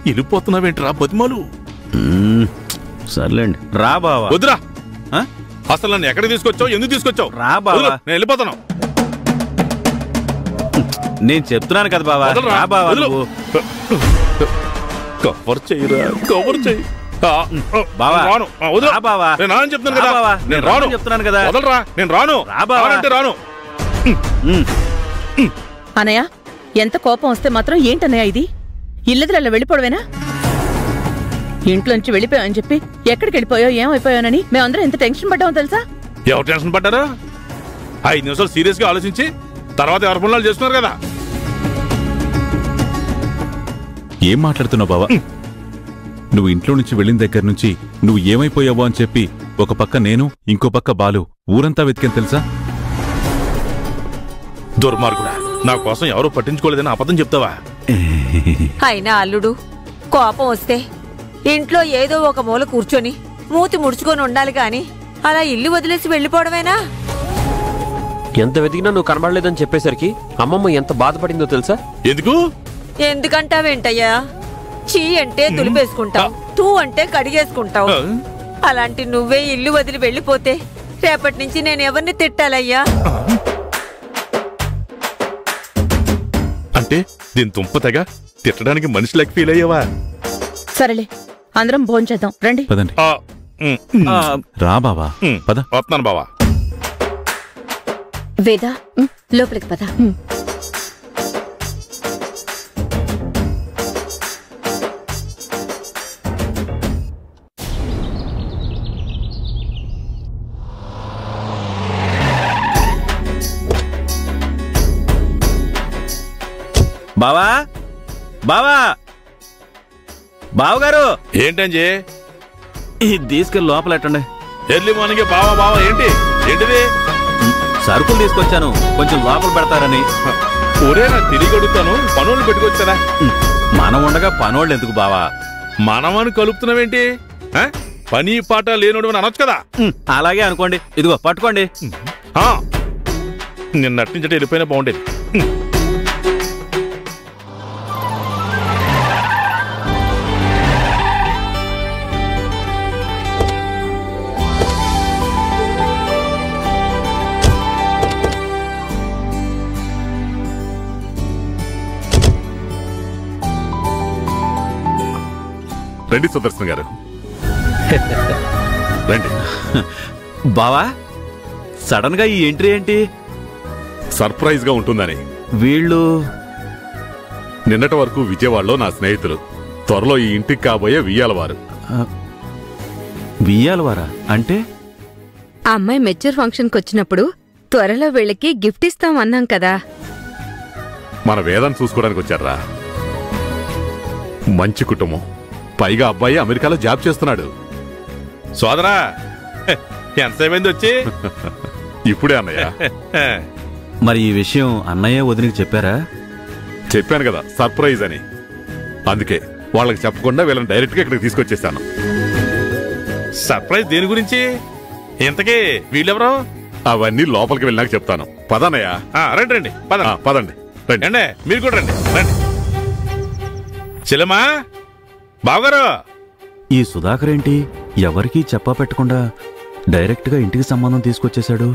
వెళ్ళిపోతున్నావేంట్రా బతిమాలు? సర్లేండి రా బావా. వద్దురా, అసలు నన్ను ఎక్కడ తీసుకొచ్చావు, ఎందుకు తీసుకొచ్చావు? రా బావా, నేను వెళ్ళిపోతాను. నేను చెప్తున్నాను కదా బావా, రా బావా. కవర్ చెయ్యరా, కవర్ చెయ్యి. రాను చెప్తున్నాను కదా, నేను రాను చెప్తున్నాను కదా. వదలరా, నేను రాను. అంటే రాను. అనయ్య, ఎంత కోపం వస్తే మాత్రం ఏంటన్నయ్య ఇది? ఇల్లదుల వెళ్ళిపోవడమేనా? ఇంట్లోంచి వెళ్ళిపోయావని చెప్పి ఎక్కడికి వెళ్ళిపోయావు, ఏమైపోయానని మేమందరం ఎంత టెన్షన్ పడ్డామో తెలుసా? ఎవరు టెన్షన్ పడ్డారా? 5 నిమిషాలు సీరియస్ గా ఆలోచించి తర్వాత ఎవరి పనులు చేస్తున్నారు కదా. ఏం మాట్లాడుతున్నావు బావా? నువ్వు ఇంట్లో నుంచి వెళ్ళిన దగ్గర నుంచి నువ్వు ఏమైపోయావో అని చెప్పి ఒక పక్క నేను, ఇంకో పక్క బాలు ఊరంతా వెతికాను తెలుసా? దుర్మార్గుడా, నా కోసం ఎవరూ పట్టించుకోలేదని అబద్ధం చెప్తావా? అయినా అల్లుడు, కోపం వస్తే ఇంట్లో ఏదో ఒక మూల కూర్చొని మూతి ముడుచుకొని ఉండాలి గాని అలా ఇల్లు వదిలేసి వెళ్ళిపోవడమేనా? ఎంత వెతికినా నువ్వు కనబడలేదని చెప్పేసరికి అమ్మమ్మ ఎంత బాధపడిందో తెలుసా? ఎందుకంటావేంటయ్యా? చీ అంటే దులిపేసుకుంటావు, తూ అంటే కడిగేసుకుంటావు. అలాంటి నువ్వే ఇల్లు వదిలి వెళ్ళిపోతే రేపటి నుంచి నేను ఎవరిని తిట్టాలయ్యా? అంటే దీని తుంపతగా తిట్టడానికి మనిషిలోకి ఫీల్ అయ్యావా? సరేలే, అందరం భోంచేద్దాం రండి. పదండి. రా బావా, పద. వస్తున్నాను బావా. వేదా, లోపలికి పద. బావా, బావా, బావగారు. ఏంటంజీ? ఇది తీసుకెళ్ళి లోపలెట్టండి. ఎర్లీ మార్నింగ్ బావా బావా ఏంటి? ఏంటిది? సరుకులు తీసుకొచ్చాను, కొంచెం లోపల పెడతారని. ఊరేనా తిరిగి అడుగుతాను, పనోళ్ళు పెట్టుకొచ్చారా? మనం ఉండగా పనోళ్ళు ఎందుకు బావా? మనమని కలుపుతున్నావేంటి? పని పాట లేనోడు అని అనొచ్చు కదా. అలాగే అనుకోండి. ఇదిగో పట్టుకోండి. నిన్న నటించటే వెళ్ళిపోయినా బాగుండేది. రండి సుదర్శన్ గారు, రండి. బావా, సడన్ గా ఈ ఎంట్రీ ఏంటి? సర్ప్రైజ్ గా ఉంటుందని. వీళ్ళు నిన్నటి వరకు విజయవాడలో నా స్నేహితులు, త్వరలో ఈ ఇంటికి కాబోయే వియ్యాలవారు. వియ్యాలవారా అంటే? అమ్మాయి మెచ్యూర్ ఫంక్షన్కి వచ్చినప్పుడు త్వరలో వీళ్ళకి గిఫ్ట్ ఇస్తాం అన్నాం కదా. మన వేదాన్ని చూసుకోవడానికి వచ్చారా. మంచి కుటుంబం, పైగా అబ్బాయి అమెరికాలో జాబ్ చేస్తున్నాడు. సోదరా, ఎంతసేమైంది వచ్చి? ఇప్పుడే అన్నయ్య. మరి ఈ విషయం అన్నయ్య వదినకి చెప్పారా? చెప్పాను కదా, సర్ప్రైజ్ అని. అందుకే వాళ్ళకి చెప్పకుండా వీళ్ళని డైరెక్ట్ గా ఇక్కడికి తీసుకొచ్చేసాను. సర్ప్రైజ్ దేని గురించి? ఇంతకీ వీళ్ళెవరో? అవన్నీ లోపలికి వెళ్ళాక చెప్తాను. పదన్నయ్య. రండి రండి, పదండి రండి. మీరు కూడా రండి రండి. చెల్లెమా, బావగారు. ఈ సుధాకర్ ఏంటి ఎవరికీ చెప్పా పెట్టకుండా డైరెక్ట్ గా ఇంటికి సంబంధం తీసుకొచ్చేశాడు?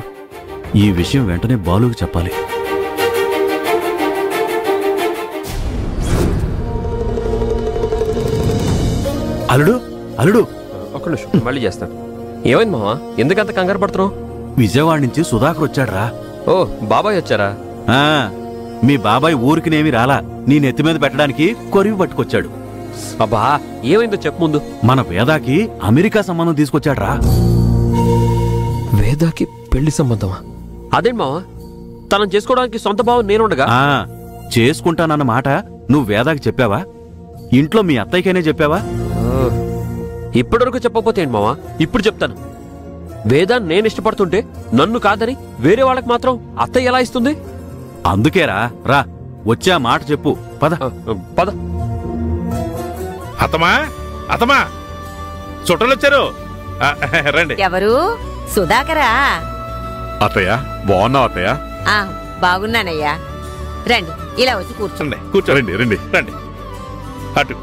ఈ విషయం వెంటనే బాలుకి చెప్పాలి. అల్లుడు, అల్లుడు, ఒక్క నిమిషం మళ్ళీ చేస్తాను. ఏమైంది మావా, ఎందుకంత కంగారు పడుతున్నావు? విజయవాడ నుంచి సుధాకర్ వచ్చాడ్రా. ఓ, బాబాయ్ వచ్చారా? మీ బాబాయ్ ఊరికినేమి రాలా, నీ నెత్తి మీద పెట్టడానికి కొరివి పట్టుకొచ్చాడు. అబ్బా, ఏమైందో చెప్పు ముందు. మన వేదాకి అమెరికా సంబంధం తీసుకొచ్చాడ్రా. వేదాకి పెళ్లి సంబంధమా? అదేం మావా, తనను చేసుకోవడానికి సొంత బావ నేనుండగా? చేసుకుంటానన్న మాట నువ్వు వేదాకి చెప్పావా? ఇంట్లో మీ అత్తయ్యకైనా చెప్పావా? ఇప్పటివరకు చెప్పకపోతే ఏంటి మావా, ఇప్పుడు చెప్తాను. వేదా నేను ఇష్టపడుతుంటే నన్ను కాదని వేరే వాళ్ళకి మాత్రం అత్తయ్య ఎలా ఇస్తుంది? అందుకేరా, రా వచ్చే ఆ మాట చెప్పు. పద పద. అత్తమా, అత్తమా, చుట్టాలు వచ్చారు, రండి. ఎవరు? సుధాకరా? అత్తయ్య, బాగున్నావు అత్తయ్య? బాగున్నానయ్యా, రండి. ఇలా వచ్చి కూర్చో. కూర్చోండి. రండి రండి అటు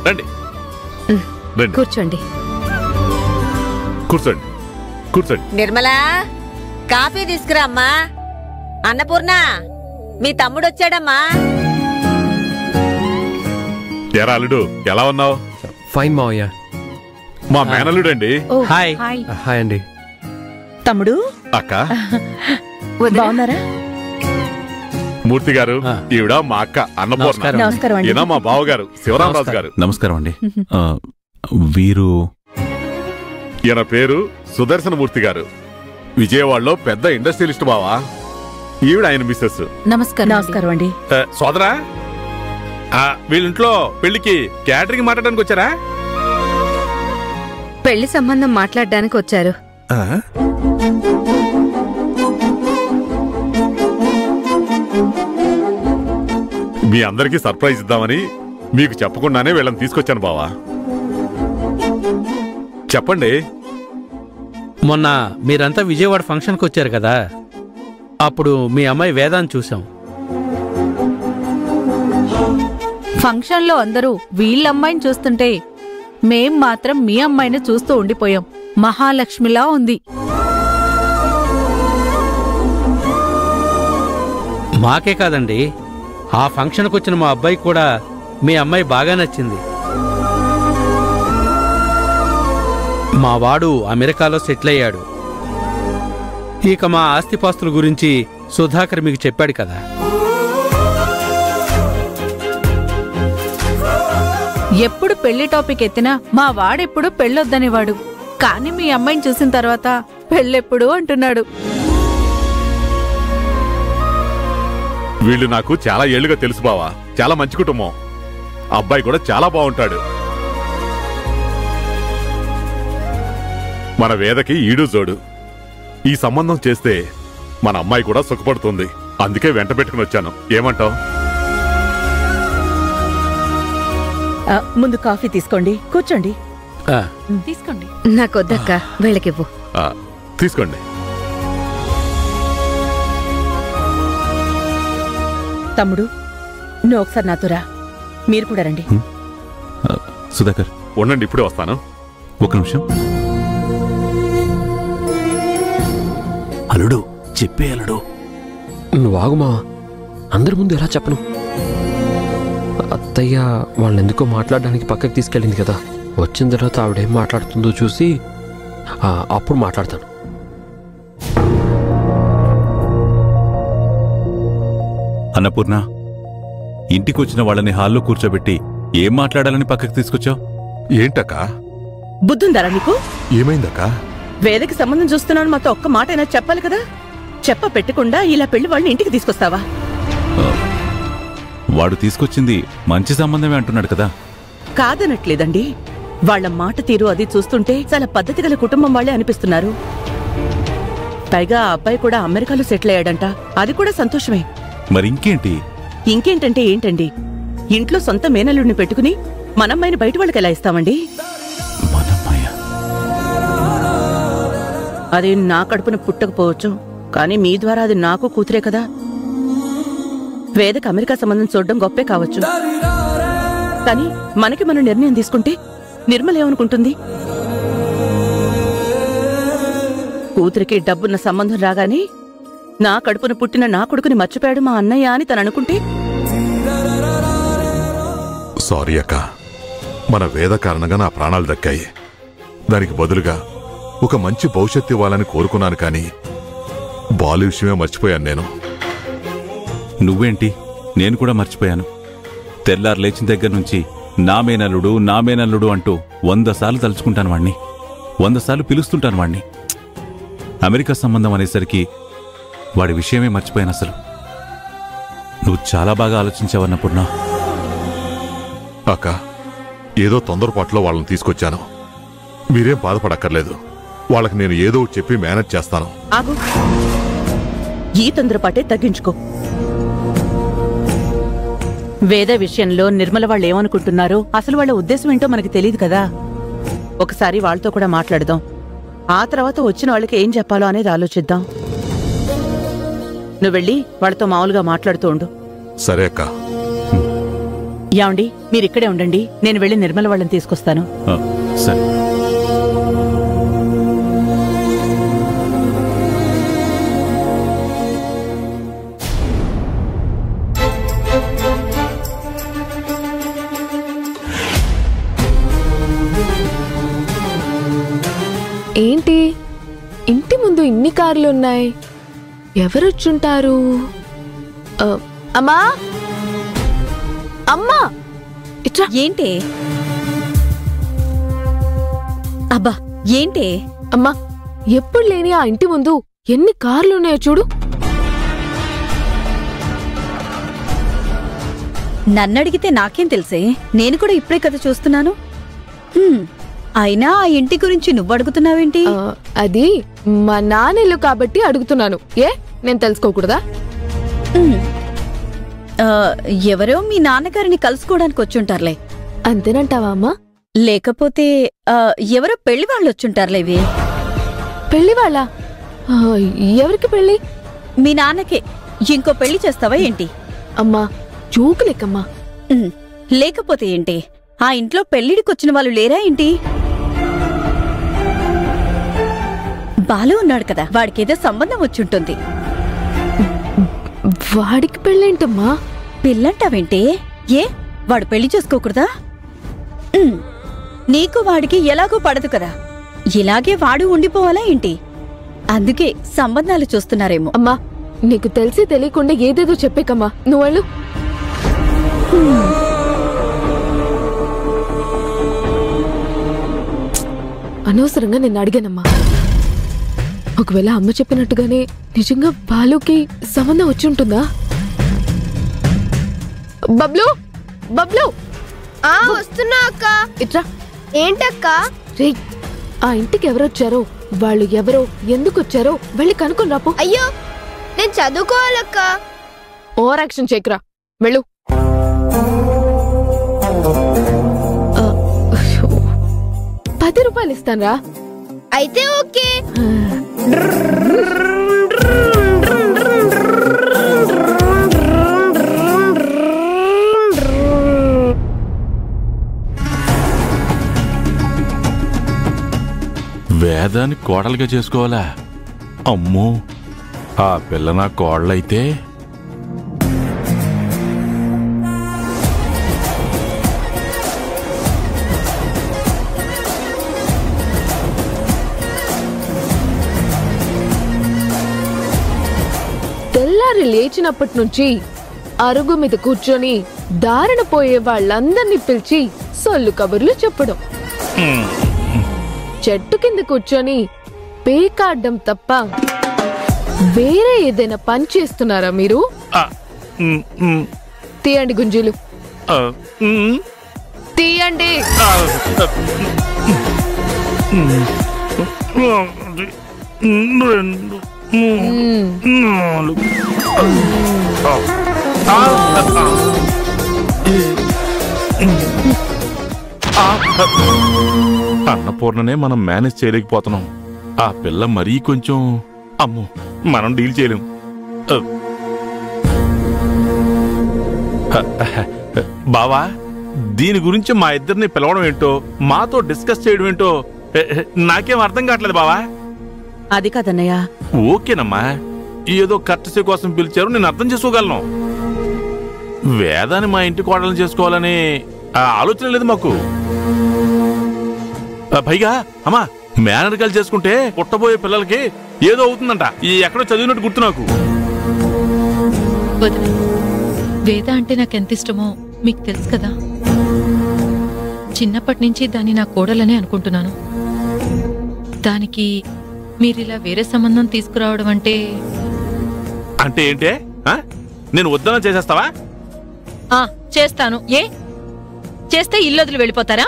రండి రండి కూర్చోండి. కూర్చోండి కూర్చోండి. నిర్మలా, కాఫీ తీసుకురా అమ్మా. అన్నపూర్ణ, మీ తమ్ముడు వచ్చాడమ్మా. ఎరా అల్లుడు, ఎలా ఉన్నావు? ఫైన్ మావయ్య. మా మేనల్లుడండి. హాయ్ హాయ్ అండి. తమ్ముడు, అక్క, బాగున్నారా? మూర్తి గారు, ఈవిడ మా అక్క అన్నపూర్ణ. నమస్కారం అండి. ఈయన మా బావగారు శివరామరాజు గారు. నమస్కారం అండి. వీరు ఈయన పేరు సుదర్శనమూర్తి గారు. విజయవాడలో పెద్ద ఇండస్ట్రియలిస్ట్ బావా. ఈవిడ ఆయన మిస్సెస్. నమస్కారం అండి. సోదరా, వీళ్ళింట్లో పెళ్లికి క్యాటరింగ్ మాట్లాడడానికి వచ్చారా? పెళ్లి సంబంధం మాట్లాడడానికి వచ్చారు. మీ అందరికీ సర్ప్రైజ్ ఇద్దామని మీకు చెప్పకుండానే వీళ్ళని తీసుకొచ్చాను బావా. చెప్పండి. మొన్న మీరంతా విజయవాడ ఫంక్షన్కి వచ్చారు కదా, అప్పుడు మీ అమ్మాయి వేదాన్ని చూసాం. ఫంక్షన్లో అందరూ వీళ్ళమ్మాయిని చూస్తుంటే మేం మాత్రం మీ అమ్మాయిని చూస్తూ ఉండిపోయాం. మహాలక్ష్మిలా ఉంది. మాకే కాదండి, ఆ ఫంక్షన్కి వచ్చిన మా అబ్బాయి కూడా మీ అమ్మాయి బాగా నచ్చింది. మా వాడు అమెరికాలో సెటిల్ అయ్యాడు. ఇక మా ఆస్తిపాస్తుల గురించి సుధాకర్ మీకు చెప్పాడు కదా. ఎప్పుడు పెళ్లి టాపిక్ ఎత్తినా మా వాడెప్పుడు పెళ్ళొద్దనేవాడు. కానీ మీ అమ్మాయిని చూసిన తర్వాత పెళ్ళెప్పుడు అంటున్నాడు. వీళ్ళు నాకు చాలా ఏళ్లుగా తెలుసు బావా. చాలా మంచి కుటుంబం. అబ్బాయి కూడా చాలా బాగుంటాడు. మన వేదకి ఈడు జోడు. ఈ సంబంధం చేస్తే మన అమ్మాయి కూడా సుఖపడుతుంది. అందుకే వెంట పెట్టుకుని వచ్చాను. ఏమంటావు? ముందు కాఫీ తీసుకోండి, కూర్చోండి. తీసుకోండి. నాకొద్దక్క, వీళ్ళకివ్వు. తీసుకోండి. తమ్ముడు, నువ్వు ఒకసారి నాతో రా. మీరు కూడా రండి. సుధాకర్ ఉండండి, ఇప్పుడే వస్తాను. ఒక నిమిషం. అల్లుడు చెప్పే అల్లుడు. నువ్వు ఆగుమా, అందరి ముందు ఎలా చెప్పను? అత్తయ్య వాళ్ళెందుకో మాట్లాడడానికి పక్కకి తీసుకెళ్ళింది కదా. వచ్చిన తర్వాత ఆవిడేం మాట్లాడుతుందో చూసి అప్పుడు మాట్లాడతాను. అన్నపూర్ణ, ఇంటికొచ్చిన వాళ్ళని హాల్లో కూర్చోబెట్టి ఏం మాట్లాడాలని పక్కకి తీసుకొచ్చావు? ఏంటక్కా? బుద్ధుందారా నీకు? ఏమైందక్కా? వేదకి సంబంధం చూస్తున్నాను, మాతో ఒక్క మాట అయినా చెప్పాలి కదా. చెప్ప పెట్టకుండా ఇలా పెళ్లి వాళ్ళని ఇంటికి తీసుకొస్తావా? వాడు తీసుకొచ్చింది మంచి సంబంధమే అంటున్నాడు కదా. కాదనట్లేదండి. వాళ్ల మాట తీరు అది చూస్తుంటే చాలా పద్ధతి గల కుటుంబం వాళ్లే అనిపిస్తున్నారు. పైగా ఆ అబ్బాయి కూడా అమెరికాలో సెటిల్ అయ్యాడంట. అది కూడా సంతోషమే. మరింకేంటి? ఇంకేంటంటే ఏంటండి, ఇంట్లో సొంత మేనల్లుడిని పెట్టుకుని మనమ్మాయిని బయట వాళ్ళకి ఎలా ఇస్తామండి? అది నా కడుపున పుట్టకపోవచ్చు, కానీ మీ ద్వారా అది నాకు కూతురే కదా. వేదకు అమెరికా సంబంధం చూడడం గొప్పే కావచ్చు, కానీ మనకి మనం నిర్ణయం తీసుకుంటే నిర్మల ఏమనుకుంటుంది? కూతురికి డబ్బున్న సంబంధం రాగానే నా కడుపున పుట్టిన నా కొడుకుని మర్చిపోయాడు మా అన్నయ్య అని తను అనుకుంటే? సారీ అక్క, మన వేద కారణంగా నా ప్రాణాలు దక్కాయి. దానికి బదులుగా ఒక మంచి భవిష్యత్తు ఇవ్వాలని కోరుకున్నాను, కానీ బాలు విషయమే మర్చిపోయాను నేను. నువ్వేంటి, నేను కూడా మర్చిపోయాను. తెల్లారు లేచిన దగ్గర నుంచి నా మేనల్లుడు అంటూ 100 సార్లు తలుచుకుంటాను వాణ్ణి, 100 సార్లు పిలుస్తుంటాను వాణ్ణి. అమెరికా సంబంధం అనేసరికి వాడి విషయమే మర్చిపోయాను. అసలు నువ్వు చాలా బాగా ఆలోచించావన్నపూర్ణ. అక్క, ఏదో తొందరపాటులో వాళ్ళని తీసుకొచ్చాను. మీరేం బాధపడక్కర్లేదు. వాళ్ళకి నేను ఏదో చెప్పి మేనేజ్ చేస్తాను. ఆగు, ఈ తొందరపాటే తగ్గించుకో. వేద విషయంలో నిర్మల వాళ్ళు ఏమనుకుంటున్నారో, అసలు వాళ్ళ ఉద్దేశం ఏంటో మనకి తెలియదు కదా. ఒకసారి వాళ్ళతో కూడా మాట్లాడదాం. ఆ తర్వాత వచ్చిన వాళ్ళకి ఏం చెప్పాలో అనేది ఆలోచిద్దాం. నువ్వు వెళ్ళి వాళ్ళతో మామూలుగా మాట్లాడుతూ ఉండు. సరే అక్క. యాండి మీరిక్కడే ఉండండి, నేను వెళ్ళి నిర్మల వాళ్ళని తీసుకొస్తాను. సరే. ఏంటి ఇంటి ముందు ఇన్ని కార్లున్నాయి? ఎవరొచ్చుంటారు? అమ్మా అమ్మా ఇట్రా. ఏంటే? అబ్బా ఏంటే? అమ్మా ఎప్పుడు లేని ఆ ఇంటి ముందు ఎన్ని కార్లున్నాయో చూడు. నన్నడిగితే నాకేం తెలుసే, నేను కూడా ఇప్పుడే కదా చూస్తున్నాను. అయినా ఆ ఇంటి గురించి నువ్వు అడుగుతున్నావేంటి? అది మా నాన్నెల్లు కాబట్టి అడుగుతున్నాను. ఏ నేను తెలుసుకోకూడదా? ఎవరో మీ నాన్నగారిని కలుసుకోవడానికి వచ్చుంటారులే. అంతేనంటావా అమ్మా? లేకపోతే ఎవరో పెళ్లి వాళ్ళు వచ్చుంటారులే. ఇవి పెళ్లి వాళ్ళ? ఎవరికి పెళ్లి? మీ నాన్నకే. ఇంకో పెళ్లి చేస్తావా ఏంటి? అమ్మా చూకులేకమ్మా. లేకపోతే ఏంటి, ఆ ఇంట్లో పెళ్లిడికొచ్చిన వాళ్ళు లేరా ఏంటి? బాలు ఉన్నాడు కదా, వాడికేదో సంబంధం వచ్చుంటుంది. వాడికి పెళ్ళేంటమ్మా? పెళ్ళంటావేంటి? ఏ వాడు పెళ్లి చేసుకోకూడదా? నీకు వాడికి ఎలాగో పడదు కదా, ఇలాగే వాడు ఉండిపోవాలా ఏంటి? అందుకే సంబంధాలు చూస్తున్నారేమో. అమ్మా నీకు తెలిసి తెలియకుండా ఏదేదో చెప్పేకమ్మా. నువ్వు అనవసరంగా నిన్ను అడిగానమ్మా. ఒకవేళ అమ్మ చెప్పినట్టుగానే నిజంగా బాలుకి సంబంధం వచ్చి ఉంటుందా? బబ్లు బబ్లు వస్తున్నా అక్క. ఇట్రా. ఏంటక్క? రే ఆ ఇంటికి ఎవరొచ్చారో, వాళ్ళు ఎవరో, ఎందుకు వచ్చారో వెళ్ళి కనుక్కొని రాపో. అయ్యో నేను చదువుకోవాలక్క. ఓవర్ యాక్షన్ చేయకురా, వెళ్ళు. ₹10 ఇస్తానరా. అయితే ఓకే. వేదాన్ని కోడలుగా చేసుకోవాలా? అమ్మో, ఆ పిల్ల నా కోడలైతే తెల్లారి లేచినప్పటి నుంచి అరుగు మీద కూర్చొని దారిన పోయే వాళ్ళందర్నీ పిలిచి సొల్లు కబుర్లు చెప్పడం, చెట్టు కింద కూర్చొని పేకాడ్డం తప్ప వేరే ఏదైనా పని చేస్తున్నారా మీరు? తీయండి గుంజీలు, తీయండి. అన్నపూర్ణనే మనం మేనేజ్ చేయలేకపోతున్నాం. ఆ పిల్ల మరీ కొంచెం అమ్మో, మనం డీల్ చేయలేం. బావా, దీని గురించి మా ఇద్దరిని పిలవడం ఏంటో, మాతో డిస్కస్ చేయడం ఏంటో నాకేం అర్థం కావట్లేదు బావా. అది కాదన్నయ్య. ఓకేనమ్మా, ఏదో కర్టసీ కోసం పిలిచారు, నేను అర్థం చేసుకోగలను. వేదాన్ని మా ఇంటి కోడలను చేసుకోవాలని ఆలోచన లేదు మాకు. పైగా అమ్మా, మేనరికాలు చేసుకుంటే పుట్టబోయే పిల్లలకి ఏదో అవుతుందంట. ఎక్కడో చదివినట్టు గుర్తు నాకు. వేద అంటే నాకెంత ఇష్టమో మీకు తెలుసు కదా. చిన్నప్పటి నుంచి దాన్ని నా కోడలనే అనుకుంటున్నాను. దానికి మీరిలా వేరే సంబంధం తీసుకురావడం అంటే అంటే ఏంటే? నేను వద్దన చేసేస్తావా? చేస్తాను. ఏ చేస్తే ఇల్లు వదిలి వెళ్ళిపోతారా?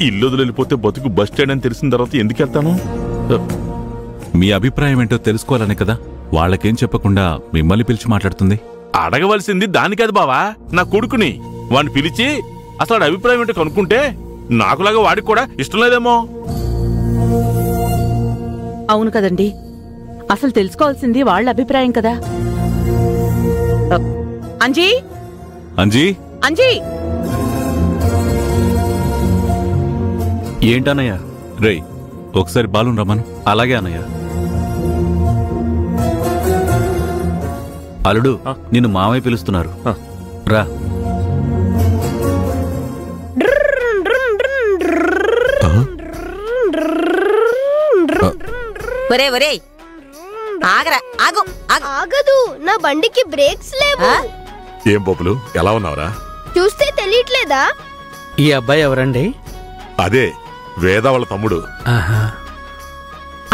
ఇల్లు వదిలి వెళ్ళిపోతే బతుకు బస్ స్టాండ్ అని తెలిసిన తర్వాత ఎందుకు వెళ్తాను? మీ అభిప్రాయం ఏంటో తెలుసుకోవాలని కదా వాళ్ళకేం చెప్పకుండా మిమ్మల్ని పిలిచి మాట్లాడుతుంది. అడగవలసింది దాని కాదు బావా, నా కొడుకుని. వాడిని పిలిచి అసలు అభిప్రాయం ఏంటో కనుక్కుంటే నాకులాగా వాడికి కూడా ఇష్టం లేదేమో. అవును కదండి, అసలు తెలుసుకోవాల్సింది వాళ్ళ అభిప్రాయం కదా. అంజీ అంజీ అంజీ ఏంటన్నయ్య? రేయ్ ఒకసారి బాలుని రమ్మను. అలాగే అన్నయ్య. అల్లుడు, నిన్ను మామయ్య పిలుస్తున్నారు, రా. ఒరే ఒరే ఆగరా, ఆగు. ఆగదు, నా బండికి బ్రేక్స్ లేవు. ఏం బొబ్బులు, ఎలా ఉన్నావురా? చూస్తే తెలియట్లేదా? ఈ అబ్బాయి ఎవరండి? అదే వేద వాళ్ళ తమ్ముడు.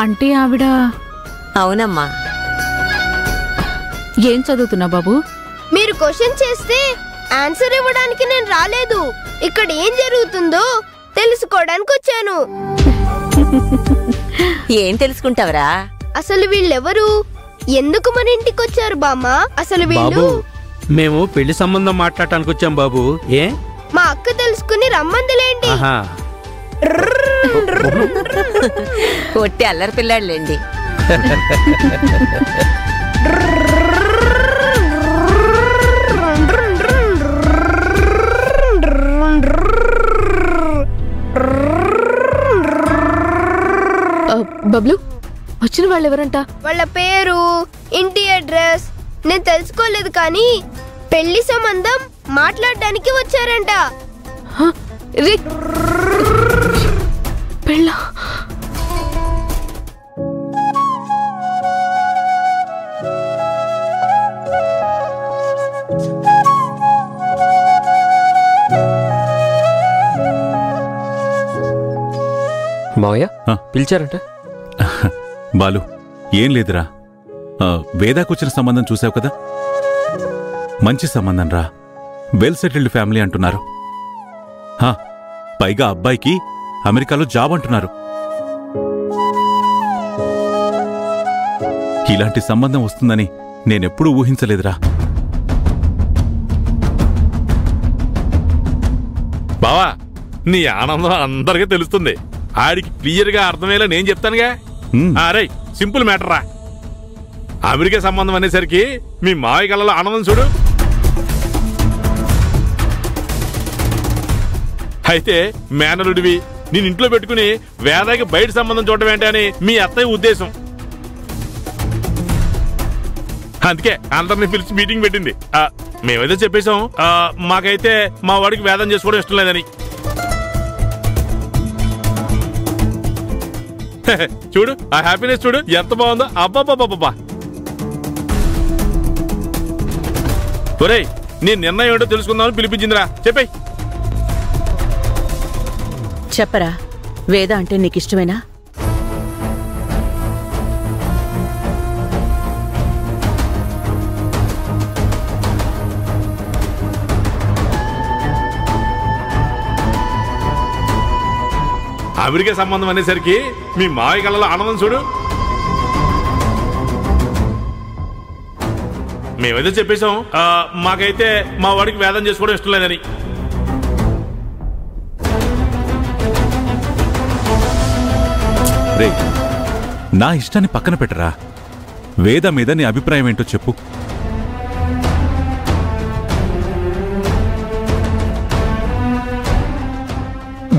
అంటే ఆవిడ? అవునమ్మా. ఏం చదువుతున్నా బాబు? మీరు క్వశ్చన్ చేస్తే ఆన్సర్ ఇవ్వడానికి నేను రాలేదు. ఇక్కడ ఏం జరుగుతుందో తెలుసుకోవడానికి వచ్చాను. ఏం తెలుసుకుంటావరా? అసలు వీళ్ళెవరు? ఎందుకు మన ఇంటికి వచ్చారు బామ్మ? అసలు వీళ్ళు? మేము పెళ్లి సంబంధం మాట్లాడటానికి వచ్చాం బాబు. ఏ మా అక్క తెలుసుకుని రమ్మందులేండి. కొట్టి అల్లరి పిల్లాడులేండి. బబ్లు, వచ్చిన వాళ్ళు ఎవరంట? వాళ్ళ పేరు, ఇంటి అడ్రస్ నేను తెలుసుకోలేదు, కానీ పెళ్లి సంబంధం మాట్లాడడానికి వచ్చారంట. పెళ్ళ మావయ్య పిలిచారంట? బాలు, ఏం లేదురా. వేదాకొచ్చిన సంబంధం చూసావు కదా, మంచి సంబంధం రా. వెల్ సెటిల్డ్ ఫ్యామిలీ అంటున్నారు. పైగా అబ్బాయికి అమెరికాలో జాబ్ అంటున్నారు. ఇలాంటి సంబంధం వస్తుందని నేనెప్పుడూ ఊహించలేదురా. బావా, నీ ఆనందం అందరికీ తెలుస్తుంది. ఆడికి క్లియర్ గా అర్థమయ్యేలా నేను చెప్తానుగా. రే, సింపుల్ మ్యాటర్ రా. అమెరికా సంబంధం అనేసరికి మీ మావయ్య కళ్ళలో ఆనందం చూడు. అయితే మేనలుడివి నేను ఇంట్లో పెట్టుకుని వేదాకి బయట సంబంధం చూడటం ఏంటి అని మీ అత్తయ్య ఉద్దేశం. అందుకే అందరిని పిలిచి మీటింగ్ పెట్టింది. మేమైతే చెప్పేశాం, మాకైతే మా వాడికి వేదం చేసుకోవడం ఇష్టం లేదని. చూడు ఆ హ్యాపీనెస్ చూడు ఎంత బాగుందో. అబ్బాబ్బాబ్బా. ఒరేయ్, నీ నిర్ణయం ఏంటో తెలుసుకుందామని పిలిపించిందిరా. చెప్పేయ్. చెప్పరా, వేద అంటే నీకిష్టమేనా? అమెరికా సంబంధం అనేసరికి మీ మావయ్య కళ్ళలో ఆనందం చూడు. మేమైతే చెప్పేశాం, మాకైతే మా వాడికి వేదం చేసుకోవడం ఇష్టం లేదని. రే, నా ఇష్టాన్ని పక్కన పెట్టరా. వేద మీద నీ అభిప్రాయం ఏంటో చెప్పు.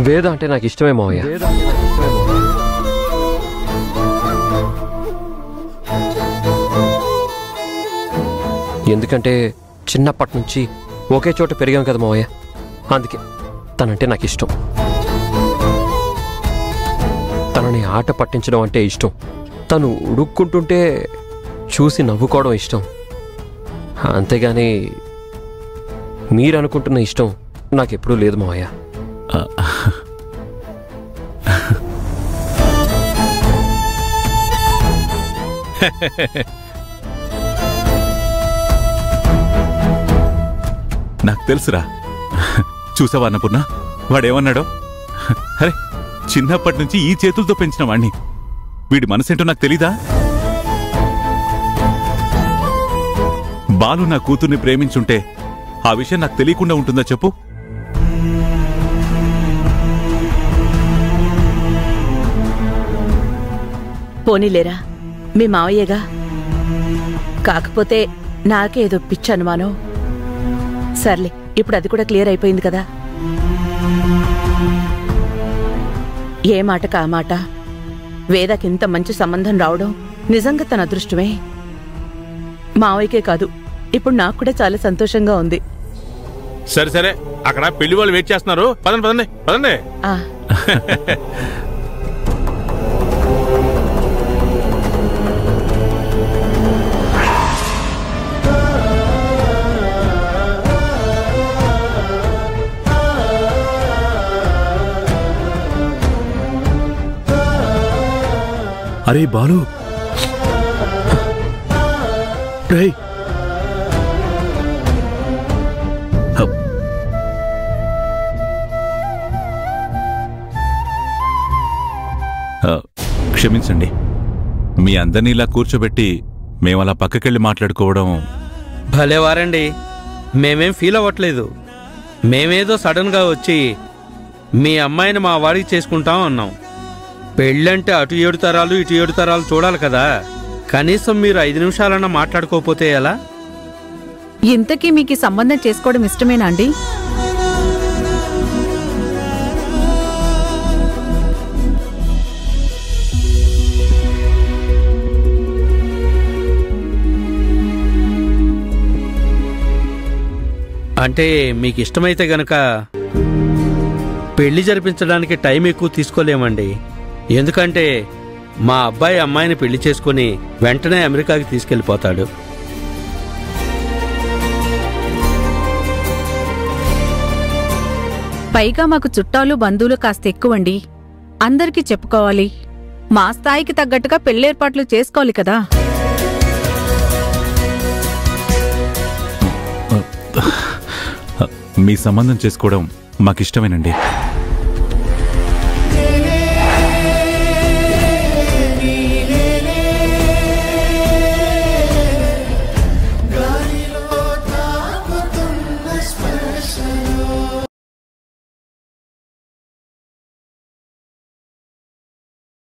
వేద అంటే నాకు ఇష్టమే మావయ్య. ఎందుకంటే చిన్నప్పటి నుంచి ఒకే చోట పెరిగాం కదా మావయ్య, అందుకే తనంటే నాకు ఇష్టం. తనని ఆట పట్టించడం అంటే ఇష్టం. తను ఉడుక్కుంటుంటే చూసి నవ్వుకోవడం ఇష్టం. అంతేగాని మీరు అనుకుంటున్న ఇష్టం నాకెప్పుడూ లేదు మావయ్య. నాకు తెలుసురా. చూసావా అన్నపూర్ణ, వాడేమన్నాడో? అరే, చిన్నప్పటి నుంచి ఈ చేతులతో పెంచిన వాణ్ణి. వీడి మనసేంటో నాకు తెలీదా? బాలు నా కూతుర్ని ప్రేమించుంటే ఆ విషయం నాకు తెలియకుండా ఉంటుందా చెప్పు? పోనీలేరా, మీ మావయ్యగా. కాకపోతే నాకేదో పిచ్చి అనుమానం. సర్లే, ఇప్పుడు అది కూడా క్లియర్ అయిపోయింది కదా. ఏ మాటకు ఆ మాట. వేదకింత మంచి సంబంధం రావడం నిజంగా తన అదృష్టమే. మావయ్యకే కాదు, ఇప్పుడు నాకు కూడా చాలా సంతోషంగా ఉంది. సరే సరే, అక్కడ పెళ్లి వాళ్ళు వెయిట్ చేస్తున్నారు. పదండి పదండి పదండి. అరే బాలు, రేయ్ క్షమించండి, మీ అందరినీ ఇలా కూర్చోబెట్టి మేమలా పక్కకెళ్ళి మాట్లాడుకోవడం. భలేవారండి, మేమేం ఫీల్ అవ్వట్లేదు. మేమేదో సడన్గా వచ్చి మీ అమ్మాయిని మా వాడికి చేసుకుంటాం అన్నాం. పెళ్ళంటే అటు 7 తరాలు ఇటు 7 తరాలు చూడాలి కదా. కనీసం మీరు 5 నిమిషాలన్నా మాట్లాడుకోకపోతే ఎలా? ఇంతకీ మీకు సంబంధం చేసుకోవడం ఇష్టమేనా అండి? అంటే మీకు ఇష్టమైతే గనక పెళ్లి జరిపించడానికి టైం ఎక్కువ తీసుకోలేమండి. ఎందుకంటే మా అబ్బాయి అమ్మాయిని పెళ్లి చేసుకుని వెంటనే అమెరికాకి తీసుకెళ్ళిపోతాడు. పైగా మాకు చుట్టాలు బంధువులు కాస్త ఎక్కువండి. అందరికీ చెప్పుకోవాలి. మా స్థాయికి తగ్గట్టుగా పెళ్లేర్పాట్లు చేసుకోవాలి కదా. మీ సంబంధం చేసుకోవడం మాకిష్టమేనండి.